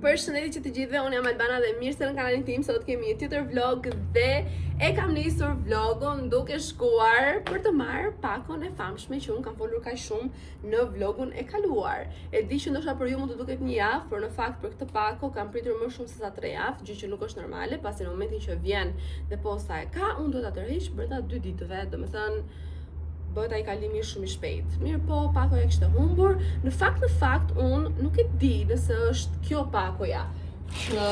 Përshëndetje që të gjithëve, unë jam Albana dhe mirë se në kanalin tim sot kemi një tjetër vlog dhe e kam nisur vlogun duke shkuar për të marrë pakon e famshme që unë kam folur kaq shumë në vlogun e kaluar. E di që ndoshta për ju mund të duket një javë, por në fakt për këtë pako kam pritur më shumë se sa 3 javë, gjë që nuk është normale, pasi në momentin që vjen dhe posta e ka, unë duhet ta tërheq brenda 2 ditëve, domethënë bëhet ai kalimi shumë i shpejt. Mirë po, pakoja kishte humbur. Në fakt, unë nuk e di nëse është kjo pakoja që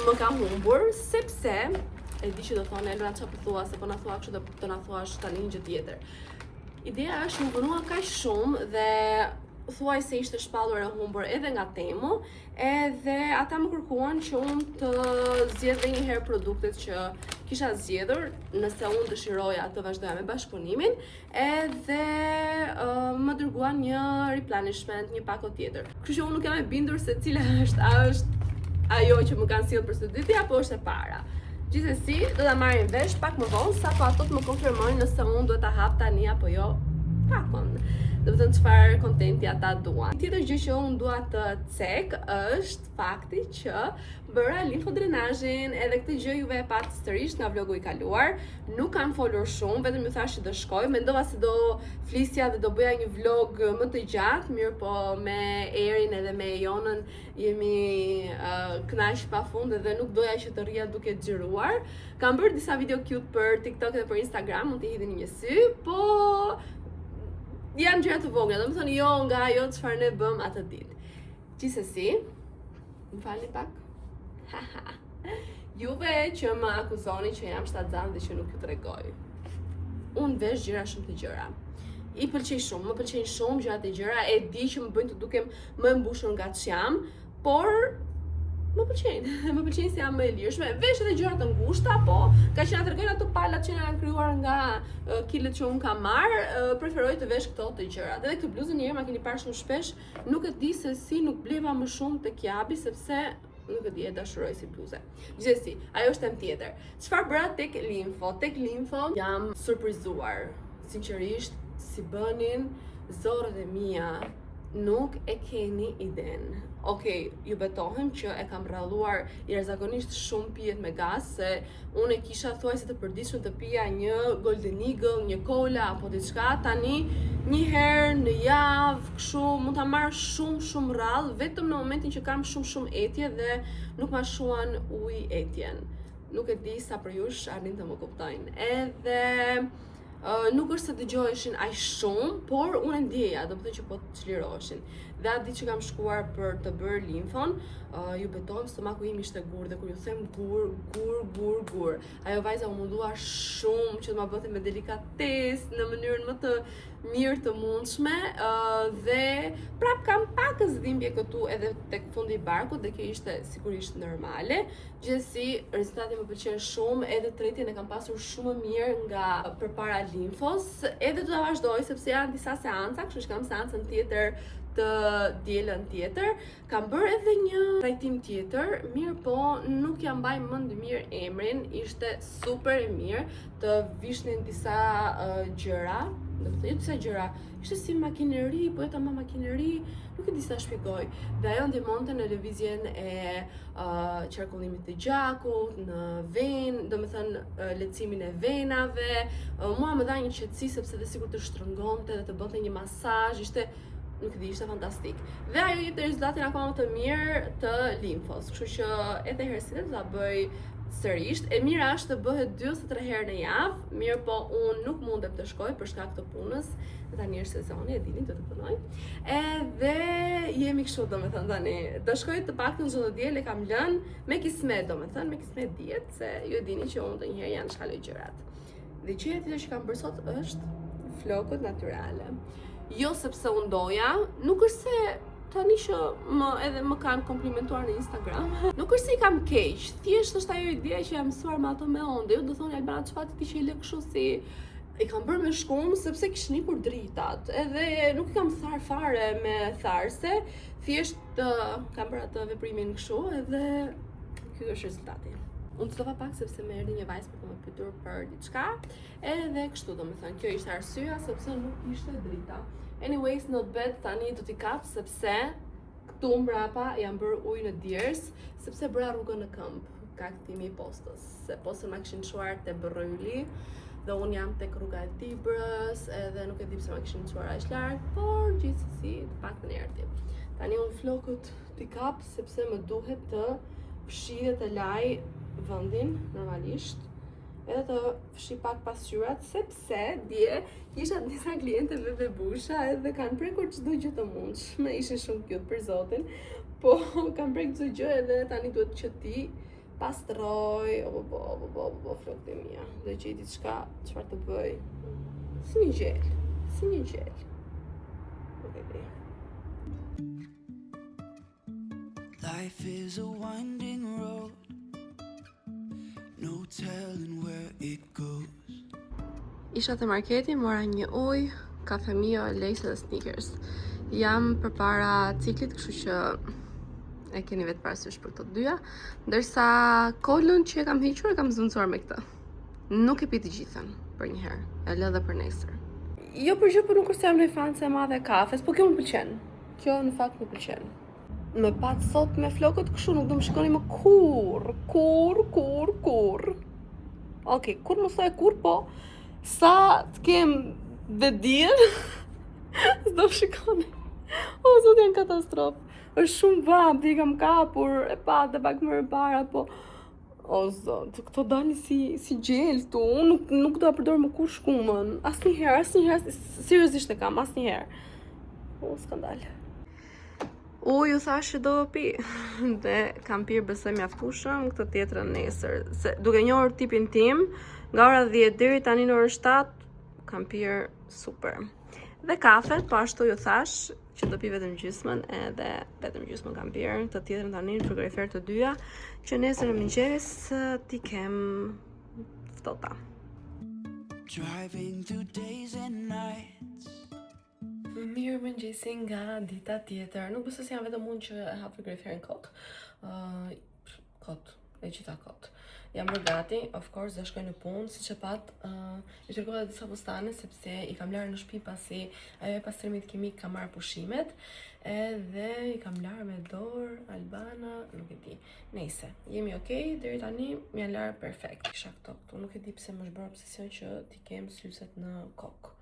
më ka humbur, sepse e di që do thonë Elra çfarë po thua, se po na thua kështu do na thuash tani një gjë tjetër. Ideja është më vënua kaq shumë dhe thuaj se ishte shpallur e humbur edhe nga Temu, edhe ata më kërkuan që unë të zgjedh edhe një herë produktet që kisha zgjedhur, nëse unë dëshiroja të vazhdoja me bashkëpunimin, edhe më dërguan një replenishment, një pako tjetër. Kështu që unë nuk jam e bindur se cila është ajo që më kanë sjellë për së dyti apo është e para. Gjithsesi, do ta marrim vesh pak më vonë sa po ato të më konfirmojnë nëse unë duhet ta hap tani apo jo pakon. Do të thënë çfarë kontenti ata duan. Tjetër gjë që unë dua të cek është fakti që bëra limfodrenazhin, edhe këtë gjë juve e patë sërish nga vlogu i kaluar. Nuk kam folur shumë, vetëm ju thash që do shkoj. Mendova se do flisja dhe do bëja një vlog më të gjatë, mirë po me Erin edhe me Jonën jemi kënaq pafund dhe nuk doja që të rria duke xhiruar. Kam bërë disa video cute për TikTok dhe për Instagram, mund t'i hidhni një sy, po janë gjëra të vogla, domethënë jo nga ajo çfarë ne bëm atë ditë. Gjithsesi, më falni pak. Juve që më akuzoni që jam shtatzan dhe që nuk ju tregoj. Unë vesh gjëra shumë të gjëra. I pëlqej shumë, më pëlqejnë shumë gjërat e gjëra, e di që më bëjnë të dukem më e mbushur nga ç'jam, por më pëlqejnë se jam më e lirshme. Vesh edhe gjëra të ngushta, po ka që na tregojnë ato palat që janë krijuar nga kilët që unë kam marr, preferoj të vesh këto të gjërat. Edhe këtë bluzën njëherë ma keni parë shumë shpesh, nuk e di se si nuk bleva më shumë tek Jabi sepse nuk e di, e dashuroj si bluze. Gjithsesi, ajo është temë tjetër. Çfarë bëra tek Limfo? Tek Limfo jam surprizuar. Sinqerisht, si bënin zorët e mia, nuk e keni iden. Okej, ju betohem që e kam rralluar jashtëzakonisht shumë pijet me gaz, se unë e kisha thuajse të përditshme të pija një Golden Eagle, një Cola apo diçka. Tani një herë në javë, kështu mund ta marr shumë rrallë, vetëm në momentin që kam shumë etje dhe nuk ma shuan ujë etjen. Nuk e di sa për jush arrin të më kuptojnë. Edhe nuk është se dëgjoheshin aq shumë, por unë e ndjeja, do të thënë që po të çliroheshin. Dhe atë ditë që kam shkuar për të bërë limfon, ju betohem stomaku im ishte gur, dhe kur ju them gur, ajo vajza u mundua shumë që të ma bëte me delikatesë, në mënyrën më të mirë të mundshme, dhe prap kam pakës dhimbje këtu edhe tek fundi i barkut, dhe kjo ishte sigurisht normale. Gjithsesi, rezultati më pëlqen shumë, edhe tretjen e kam pasur shumë mirë nga përpara limfos, edhe do ta vazhdoj sepse janë disa seanca, kështu që kam seancën tjetër të dielën tjetër. Kam bërë edhe një trajtim tjetër, mirë po nuk jam mbaj mend mirë emrin, ishte super e mirë, të vishnin disa gjëra, do të thënë disa gjëra, ishte si makineri, po jo tamam makineri, nuk e di sa shpjegoj. Dhe ajo ndihmonte në lëvizjen e qarkullimit të gjakut, në venë, domethënë lehtësimin e venave. Mua më dha një qetësi sepse dhe sikur të shtrëngonte dhe të bënte një masazh, nuk e di, ishte fantastik. Dhe ajo jepte rezultatin akoma më të mirë të limfos, kështu që edhe herësire do ta bëj sërish. E mira është të bëhet 2 ose 3 herë në javë, mirë po unë nuk mundem të shkoj për shkak të punës, dhe tani është sezoni, e dini, do të punoj. Edhe jemi kështu, domethënë tani, do shkoj të paktën çdo diel e kam lënë me kismet, domethënë me kismet diet, se ju e dini që unë ndonjëherë janë shkaloj gjërat. Dhe gjëja tjetër që kam bërë sot është flokët natyrale. Jo sepse unë doja, nuk është se tani që edhe më kanë komplimentuar në Instagram. Nuk është se i kam keq, thjesht është ajo ideja që jam mësuar me ato me onde. Ju do thonë Albana çfarë ti që i lë kështu si i kam bërë me shkumë sepse kishin ikur dritat. Edhe nuk i kam thar fare me tharse, thjesht kam bërë atë veprimin kështu edhe ky është rezultati. Unë të pak sepse më erdhi një vajzë për të më pyetur për diçka, edhe kështu domethënë kjo ishte arsyeja sepse nuk ishte drita. Anyways, not bad, tani do t'i kap sepse Këtu mbrapa jam bërë ujë në djers, sepse bëra rrugën në këmbë, ka këtimi i postës. Se postën ma këshin quar të Bërryli, dhe unë jam tek rruga e Tibrës, edhe nuk e di pse ma këshin quar aq larg, por gjithsesi të paktën erdhi. Tani unë flokët t'i kap sepse më duhet të fshi dhe të laj vendin normalisht, edhe të fshi pak pasqyrat, sepse dje kisha disa kliente me bebusha edhe kanë prekur çdo gjë të mundshme, ishin shumë cute për zotin, po kanë prekur çdo gjë edhe tani duhet që ti pastroj, flokët e mia, dhe gjej diçka çfarë të bëj. Si një gjel. Nuk e di. Life is a winding road, no telling where it goes. Isha te marketi, mora një ujë, kafe mio, Lay's dhe Snickers. Jam përpara ciklit, kështu që e keni vetë parasysh për këto dyja, ndërsa kolën që e kam hequr e kam zvendësuar me këtë. Nuk e pi të gjithën për një herë, e lë dhe për nesër. Jo për gjë, por nuk është se jam në fan se madhe e kafes, po kjo më pëlqen. Kjo në fakt më pëlqen. Më pat sot me flokët kështu, nuk do më shikoni më kur. Okej, kur më thoj kur, po sa të kem dhe dien, s'do më shikoni. O, zot, janë katastrofë. Është shumë vam, ti kam kapur, e pa dhe pak më para, po o zot, këto dalin si gjel tu, unë nuk do a përdor më kur shkumën. Asnjëherë, seriozisht e kam, asnjëherë. O, skandal. Ju thash që do pi, dhe kam pirë besoj mjaftueshëm këtë tjetrën nesër. Se duke njohur tipin tim, nga ora 10 deri tani në orën 7, kam pirë super. Dhe kafet, po ashtu ju thash që do pi vetëm gjysmën, edhe vetëm gjysmën kam pirë, të tjetrën tani në frigorifer të dyja, që nesër në mëngjes t'i kem ftohta. Driving through days and nights. Mirë mëngjesi nga dita tjetër. Nuk besoj se jam vetëm unë që e hap frigoriferin kot. E gjitha kot. Jam bërë gati, of course, dhe shkoj në punë, siç e pat, i tërgova disa bustane sepse i kam larë në shtëpi pasi ajo e pastrimit kimik ka marrë pushimet, edhe i kam larë me dorë, Albana, nuk e di. Nejse, jemi okay, deri tani më janë larë perfekt. Kisha këtu, nuk e di pse më është bërë obsesion që t'i kem syset në kokë.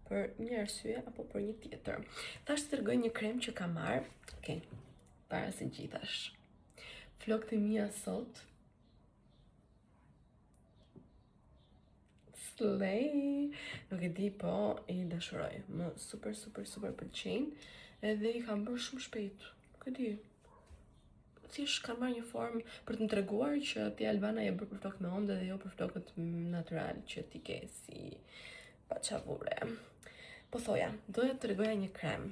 Për një arsye apo për një tjetër. Tash të tregoj një krem që kam marrë. Okej, para se gjithash. Flokët e mia sot. Slay! Nuk e di, po i dashuroj. Më super pëlqejnë. Edhe i kam bërë shumë shpejt. Nuk e di. Thjesht kam marrë një formë për të më treguar që ti Albana je bërë për flokët me onde dhe jo për flokët natyral që ti ke si paçavure. Po thoja, doja të tregoja një krem.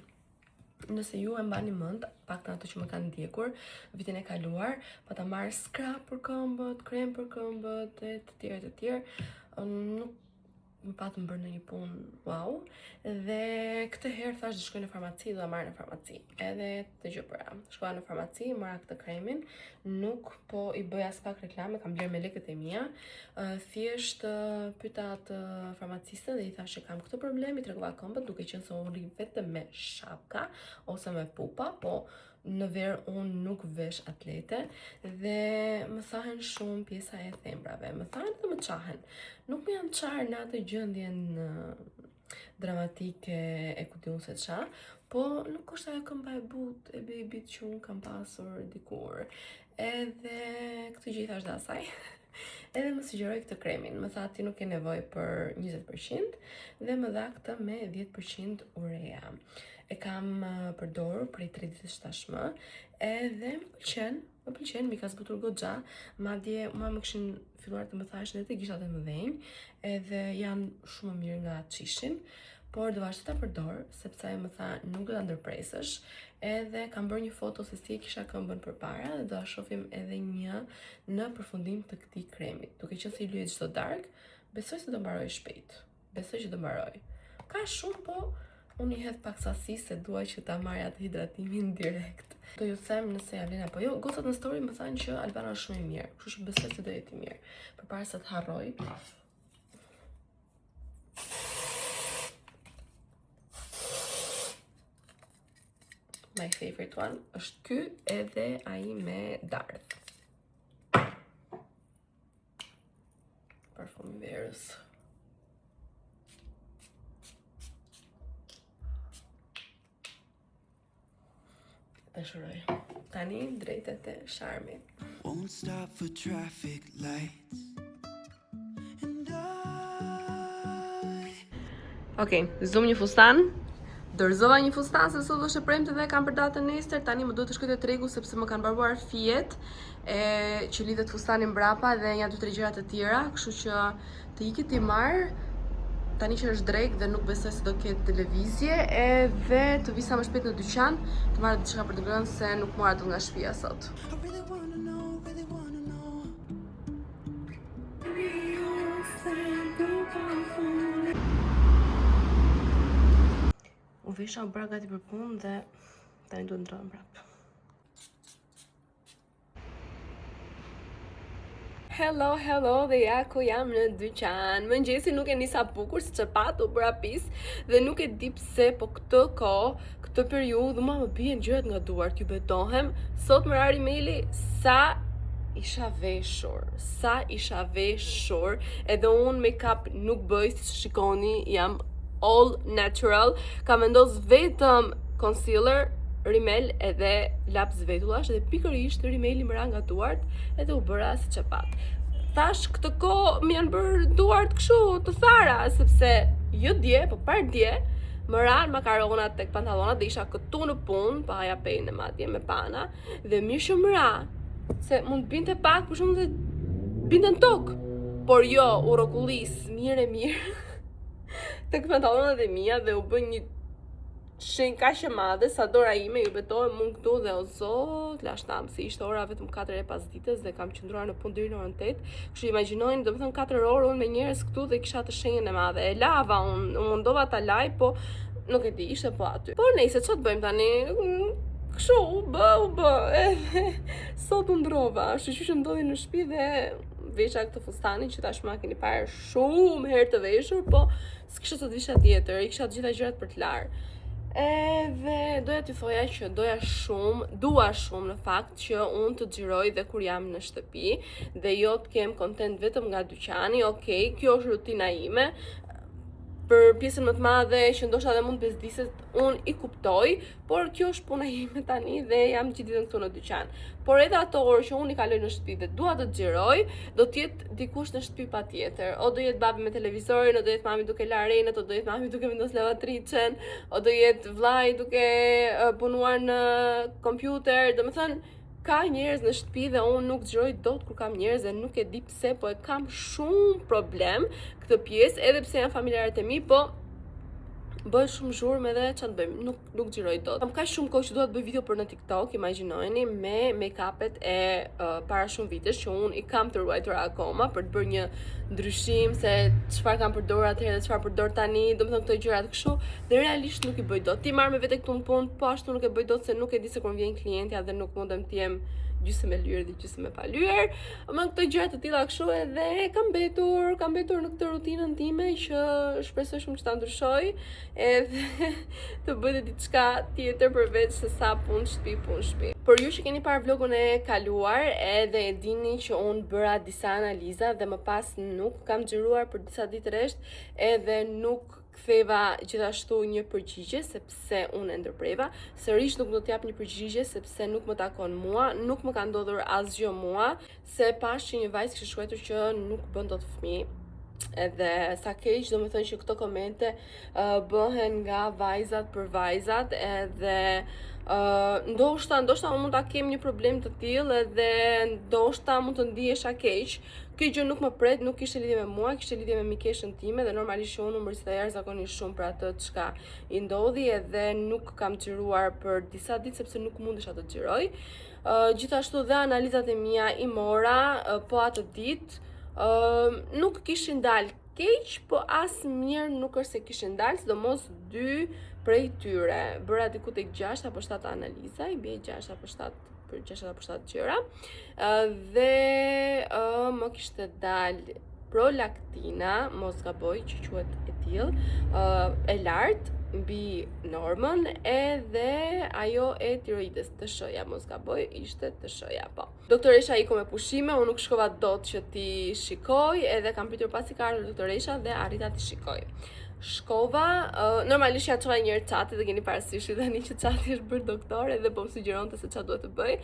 Nëse ju e mbani mend, paktën ato që më kanë ndjekur vitin e kaluar, pa ta marrë scrub për këmbët, krem për këmbët e të tjerë, nuk më patëm bërë në një punë, wow, dhe këtë herë thash të shkoj në farmaci, do ta marr në farmaci. Edhe të gjë bëra. Shkova në farmaci, mora këtë kremin, nuk po i bëj as pak reklame, kam bler me lekët e mia. Thjesht pyeta atë farmacistën dhe i thash që kam këtë problem, i tregova këmbët, duke qenë se unë rri vetëm me shapka ose me pupa, po në verë unë nuk vesh atlete dhe më thahen shumë pjesa e thembrave, më thahen dhe më qahen. Nuk më janë qarë në atë gjëndjen dramatike e ku diun se qa, po nuk është ajo këmba e butë e babit që unë kam pasur dikur. Edhe këtë gjithë ashtë dhe asaj. Edhe më sugjeroj këtë kremin, më tha ti nuk ke nevojë për 20% dhe më dha këtë me 10% urea. E kam përdorur prej 3 ditësh tashmë, edhe më pëlqen, mi ka zbutur goxha, madje mua më kishin filluar të më thashin edhe të gishtat e mëdhenj, edhe janë shumë më mirë nga qishin, por do vazhdoj ta përdor, sepse ajo më tha nuk do ta ndërpresësh, edhe kam bërë një foto se si e kisha këmbën përpara dhe do ta shohim edhe një në përfundim të këtij kremit. Duke qenë se i lyhet çdo darkë, besoj se do mbaroj shpejt. Ka shumë, po unë i hedh pak sasi se dua që ta marr atë hidratimin direkt. Do ju them nëse ja vlen apo jo. Gocat në story më thanë që Albana është shumë e mirë, kështu që besoj se do jetë i mirë. Përpara se të harroj. my favorite one, është ky edhe ai me dardh. Parfumi verës. Dëshiroj. Tani drejtet e sharmit. Won't stop for traffic lights. And Okej, zoom një fustan. Dorëzova një fustan se sot është e premte dhe kam për datën nesër. Tani më duhet të shkoj te tregu sepse më kanë barbuar fijet që lidhet fustanin mbrapa dhe një 2-3 gjëra të tjera, kështu që të ikit i marr. Tani që është drek dhe nuk besoj se do ketë televizje, edhe të visa më shpejt në dyqan, të marrë diçka për të ngrënë se nuk mora dot nga shtëpia sot. I really wanna know, really wanna know. U visha u bra gati për punë dhe tani duhet ndrohem prapë. Hello, dhe ja ku jam në dyqan. Mëngjesi nuk e nisa bukur si që patu bëra pis dhe nuk e di pse, po këtë periudhë ma më bien gjërat nga duart, ju betohem. Sot më rari maili sa isha veshur, edhe unë make-up nuk bëj, si shikoni, jam all natural, ka vendos vetëm concealer, rimel edhe laps vetullash dhe pikërisht rimeli më ra nga duart edhe u bëra si çapat. Thash këtë kohë më janë bërë duart kështu të thara sepse jo dje, po par dje më ran makaronat tek pantallonat dhe isha këtu në punë, pa haja pejnë madje me pana dhe mirë që më ra, se mund të binte pak, për shembull të binte në tokë, por jo, u rrokullis mirë tek pantallonat e mia dhe u bën një shenjë kaq e madhe sa dora ime, ju betohem unë këtu dhe o zot, lashtam, se ishte ora vetëm 4:05 dhe kam qëndruar në punë deri në orën 8. Kështu imagjinojeni, domethënë 4 orë unë me njerëz këtu dhe kisha të shenjën e madhe. E lava unë mundova ta laj, po nuk e di, ishte po aty. Po nejse, ç'të bëjmë tani? Kështu u bë. Sot u ndrova, kështu që ndodhi në shtëpi dhe vesha këtë fustanin që tashmë keni parë shumë herë të veshur, po s'kisha të visha tjetër, i kisha të gjitha gjërat për të larë. Edhe doja t'ju thoja që dua shumë në fakt që unë të xhiroj dhe kur jam në shtëpi dhe jo të kem content vetëm nga dyqani. Okej, kjo është rutina ime. Për pjesën më të madhe që ndoshta dhe mund të bezdiset, unë i kuptoj, por kjo është puna ime tani dhe jam gjithë ditën këtu në dyqan. Por edhe ato orë që unë i kaloj në shtëpi dhe dua të xhiroj, do të jetë dikush në shtëpi patjetër. O do jetë babi me televizorin, o do jetë mami duke la renët, o do jetë mami duke vendos lavatriçen, o do jetë vllai duke punuar në kompjuter, domethënë ka njerëz në shtëpi dhe unë nuk xhiroj dot kur kam njerëz dhe nuk e di pse, po e kam shumë problem këtë pjesë, edhe pse janë familjarët e mi, po bëj shumë zhurmë edhe ç'të bëjmë, nuk xhiroj dot. Kam kaq shumë kohë që dua të bëj video për në TikTok, imagjinojeni, me make-upet e para shumë vitesh që unë i kam të ruajtura akoma për të bërë një ndryshim se çfarë kam përdorur atëherë dhe çfarë përdor tani, domethënë këto gjërat kështu, dhe realisht nuk i bëj dot. Ti marr me vete këtu në punë, po ashtu nuk e bëj dot se nuk e di se kur vjen klientja dhe nuk mundem të jem gjysmë e lyer dhe gjysmë e pa lyer. Më këto gjëra të tilla kështu edhe kam mbetur në këtë rutinën time që shpresoj shumë që ta ndryshoj edhe të bëj diçka tjetër përveç se sa punë shtëpi. Por ju që keni parë vlogun e kaluar edhe e dini që unë bëra disa analiza dhe më pas nuk kam xhiruar për disa ditë rresht edhe nuk ktheva gjithashtu një përgjigje sepse unë e ndërpreva. Sërish nuk do t'jap një përgjigje sepse nuk më takon mua, nuk më ka ndodhur asgjë mua, se pash që një vajzë kishte shkruar që nuk bën dot fëmijë. Edhe sa keq, domethënë që këto komente bëhen nga vajzat për vajzat edhe ndoshta unë mund ta kem një problem të tillë edhe ndoshta mund të ndihesha keq. Kjo gjë nuk më pret, nuk kishte lidhje me mua, kishte lidhje me mikeshën time dhe normalisht unë u mërita jashtëzakonisht shumë për atë çka i ndodhi edhe nuk kam xhiruar për disa ditë sepse nuk mundesha të xhiroj. Gjithashtu dhe analizat e mia i mora po atë ditë nuk kishin dalë keq, po as mirë nuk është se kishin dalë, sidomos 2 prej tyre. Bëra diku tek 6 apo 7 analiza, i bie 6 apo 7 gjëra. Dhe më kishte dalë prolaktina, mos gaboj që quhet e tillë, e lartë, mbi normën, edhe ajo e tiroides, TSH-ja, mos gaboj, ishte TSH-ja, po. Doktoresha iko me pushime, unë nuk shkova dot që ti shikoj, edhe kam pritur pasi ka ardhur doktoresha dhe arrita ti shikoj. Shkova, normalisht ja çova një herë çati dhe keni parasysh tani që çati është bërë doktor edhe po më sugjeronte se çfarë duhet të bëj.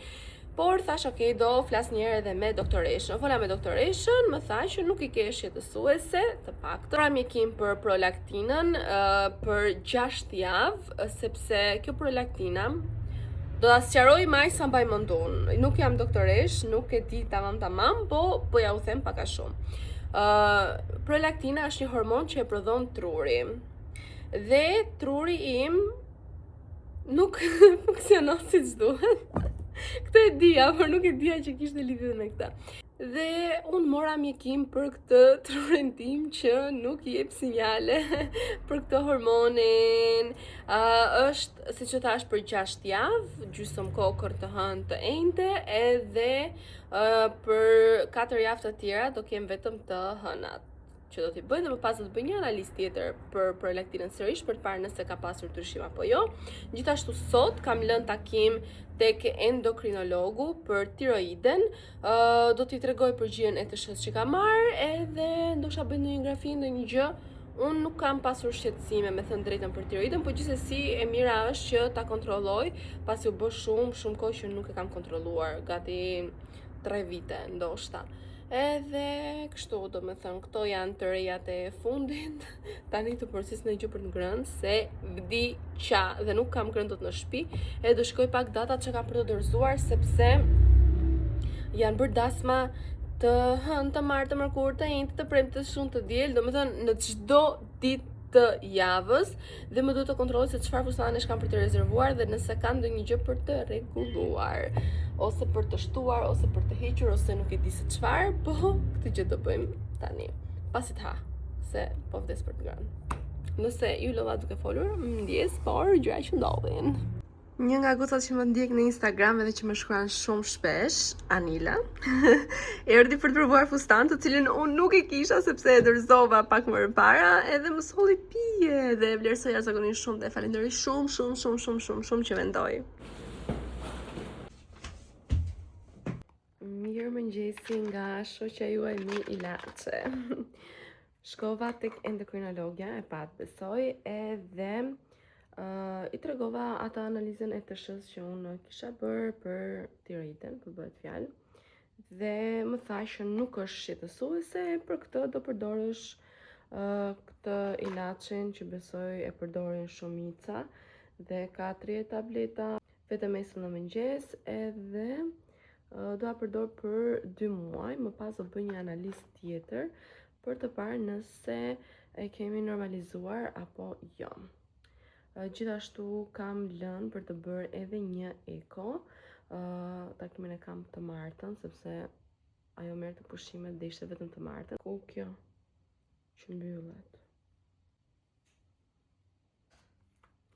Por thash, ok, do flas një herë edhe me doktoreshën. Fola me doktoreshën, më tha që nuk i ke shqetësuese, të paktën. Pra mjekim për prolaktinën për 6 javë, sepse kjo prolaktina do ta sqaroj maj sa mbaj mendun. Nuk jam doktoresh, nuk e di tamam, po ja u them pak a shumë. Prolaktina është një hormon që e prodhon truri. Dhe truri im nuk funksionon siç duhet. Këtë e dija, por nuk e dija që kishte lidhje me këtë. Dhe unë mora mjekim për këtë trurin tim që nuk jep sinjale për këtë hormonin. Është, siç e thash, për 6 javë, gjysmë kokër të hënë të enjte, edhe për 4 javë të tjera do kem vetëm të hënat që do t'i bëj, dhe më pas do të bëj një analizë tjetër për prolaktinën sërish për të parë nëse ka pasur ndryshim apo jo. Gjithashtu sot kam lënë takim tek endokrinologu për tiroiden. Do t'i tregoj përgjigjen e TSH-s që kam marrë, edhe ndoshta bëj ndonjë grafi, ndonjë gjë. Unë nuk kam pasur shqetësime, me thënë drejtën, për tiroiden, por gjithsesi e mira është që ta kontrolloj, pasi u bë shumë kohë që nuk e kam kontrolluar, gati 3 vite ndoshta. Edhe kështu, do me thënë, këto janë të rejat e fundit. Tani të përsis në gjë për të ngrënë, se vdiqa dhe nuk kam ngrënë dot në shtëpi. E do shkoj pak datat që kam për të dorëzuar, sepse janë bërë dasma të hënë, të martë, të mërkurë, të enjtë, të premtë, të shumë, të diel, do me thënë në çdo ditë të javës, dhe më duhet të kontrolloj se çfarë fustanesh kam për të rezervuar dhe nëse kam ndonjë gjë për të rregulluar, ose për të shtuar, ose për të hequr, ose nuk e di se çfarë, po këtë gjë do bëjmë tani, pasi të ha, se po vdes për të ngrënë. Nëse ju lodha duke folur, më ndjes, por gjëra që ndodhin. Një nga gocat që më ndjek në Instagram edhe që më shkruan shumë shpesh, Anila, erdhi për të provuar fustan, të cilin unë nuk e kisha sepse e dorëzova pak më parë, edhe më solli pije dhe e vlerësoj jashtëzakonisht shumë dhe falenderoj shumë që mendoj. Mirëmëngjesi nga shoqja juaj mi Ilaçe. Shkova tek endokrinologja, e pat besoj, edhe i tregova atë analizën e TSH-s që unë kisha bërë për tiroiden, për bëhet fjalë, dhe më tha që nuk është shqetësuese, për këtë do përdorësh këtë ilaçin që besoj e përdorin shumica, dhe ka 3 tableta vetëm mesën në mëngjes, edhe do a përdor për 2 muaj, më pas do bëj një analizë tjetër për të parë nëse e kemi normalizuar apo jo. Gjithashtu kam lënë për të bërë edhe një eko, takimin e kam të martën, sepse ajo merr të pushimet dhe ishte vetëm të martën. Ku kjo që mbyllet?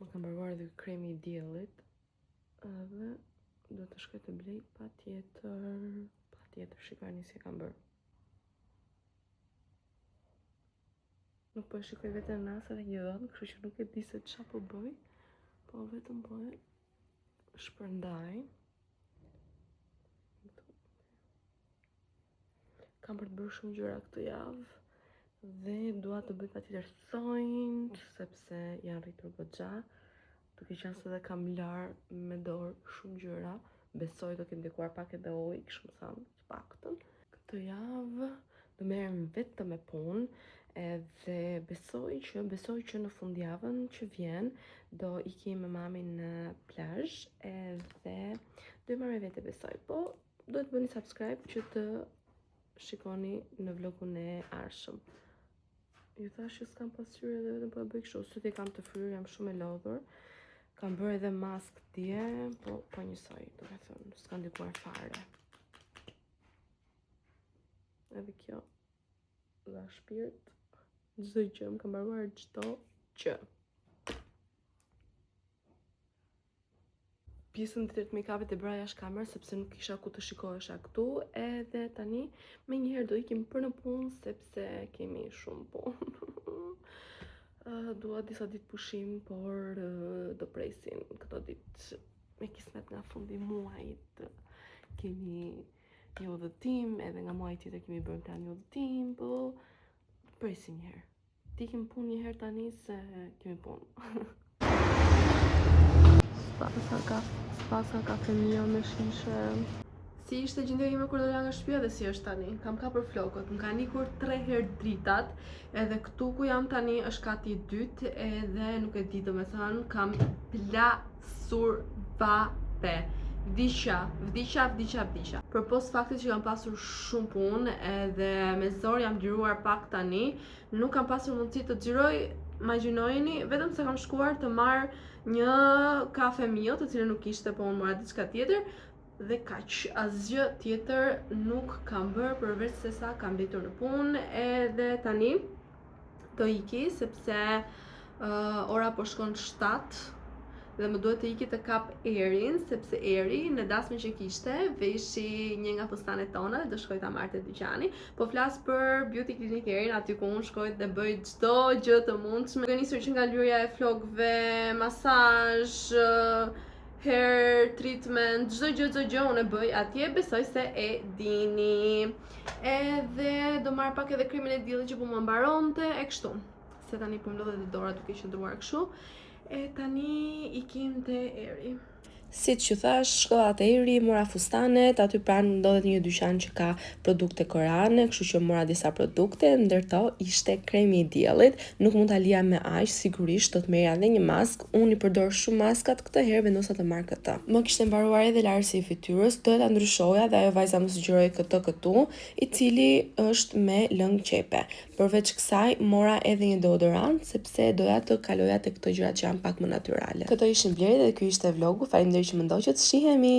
Më kam bërë dhe kremi i diellit, edhe do të shkoj të blej patjetër, shikoni si e kam bërë. Nuk po e shikoj vetëm nasa dhe një dhënë, kështu që nuk e di se çfarë po bëj, po vetëm po e shpërndaj. Kam për të bërë shumë gjëra këtë javë dhe dua të bëj patjetër thonjt, sepse janë rritur goxha, duke qenë se dhe kam larë me dorë shumë gjëra. Besoj do kem ndikuar pak edhe ujë, kështu thënë, të paktën. Këtë javë do merrem vetëm me punë. Edhe besoj që në fundjavën që vjen do ikim me mamin në plazh, edhe do i marr me vete, besoj. Po do të bëni subscribe që të shikoni në vlogun e ardhshëm. Ju thash që s'kam pasqyrë edhe vetëm po e bëj kështu, sytë i kam të fryrë, jam shumë e lodhur. Kam bërë edhe mask dje, po njësoj, do të thënë, s'ka ndikuar fare. Edhe kjo dha shpirt. Çdo gjë, më kam mbaruar çdo gjë. Pjesën tjetër të make-upit e bëra jashtë kamerës sepse nuk kisha ku të shikohesha këtu, edhe tani me njëherë do ikim për në punë sepse kemi shumë punë. Dua disa ditë pushim, por do presin këto ditë me kismet nga fundi muajit. Kemi një udhëtim, edhe nga muaji tjetër kemi bërë plan një udhëtim, po presim një herë. Ti kemi punë një herë tani se kemi punë. Spasa kafe mio me shishe. Si ishte gjendja ime kur dola nga shtëpia dhe si është tani? Kam kapur flokët, më ka nikur 3 herë dritat, edhe këtu ku jam tani është kati i dytë, edhe nuk e di domethënë kam plasur vape. Vdiqa. Për pos faktit që kam pasur shumë punë edhe me zor jam liruar pak tani, nuk kam pasur mundësi të xhiroj, imagjinojeni, vetëm se kam shkuar të marr një kafe mio, të cilën nuk ishte, po unë mora diçka tjetër, dhe kaq, asgjë tjetër nuk kam bërë përveç se sa kam mbetur në punë, edhe tani do iki sepse ora po shkon 7 dhe më duhet të iki të kap Erin, sepse Eri në dasmën që kishte veshi një nga fustanet tona dhe do shkoj ta marrë te dyqani. Po flas për Beauty Clinic Erin, aty ku unë shkoj dhe bëj çdo gjë të mundshme. Ka nisur që nga lyrja e flokëve, masazh, hair treatment, çdo gjë unë e bëj atje, besoj se e dini. Edhe do marr pak edhe kremin e diellit që po më mbaronte e kështu. Se tani po më lodhet dora duke qëndruar kështu. E tani ikim te Eri. Siç ju thash, shkova te Eri, mora fustanet, aty pranë ndodhet një dyqan që ka produkte koreane, kështu që mora disa produkte, ndërto ishte kremi i diellit. Nuk mund ta lija me aq, sigurisht do të merrja edhe një mask. Unë i përdor shumë maskat, këtë herë vendosa të marr këtë. Më kishte mbaruar edhe larësi i fytyrës, doja ta ndryshoja dhe ajo vajza më sugjeroi këtë këtu, i cili është me lëng qepe. Përveç kësaj, mora edhe një deodorant, sepse doja të kaloja te këto gjërat që janë pak më natyrale. Këto ishin blerjet dhe ky ishte vlogu. Faleminderit që më ndoqët, shihemi!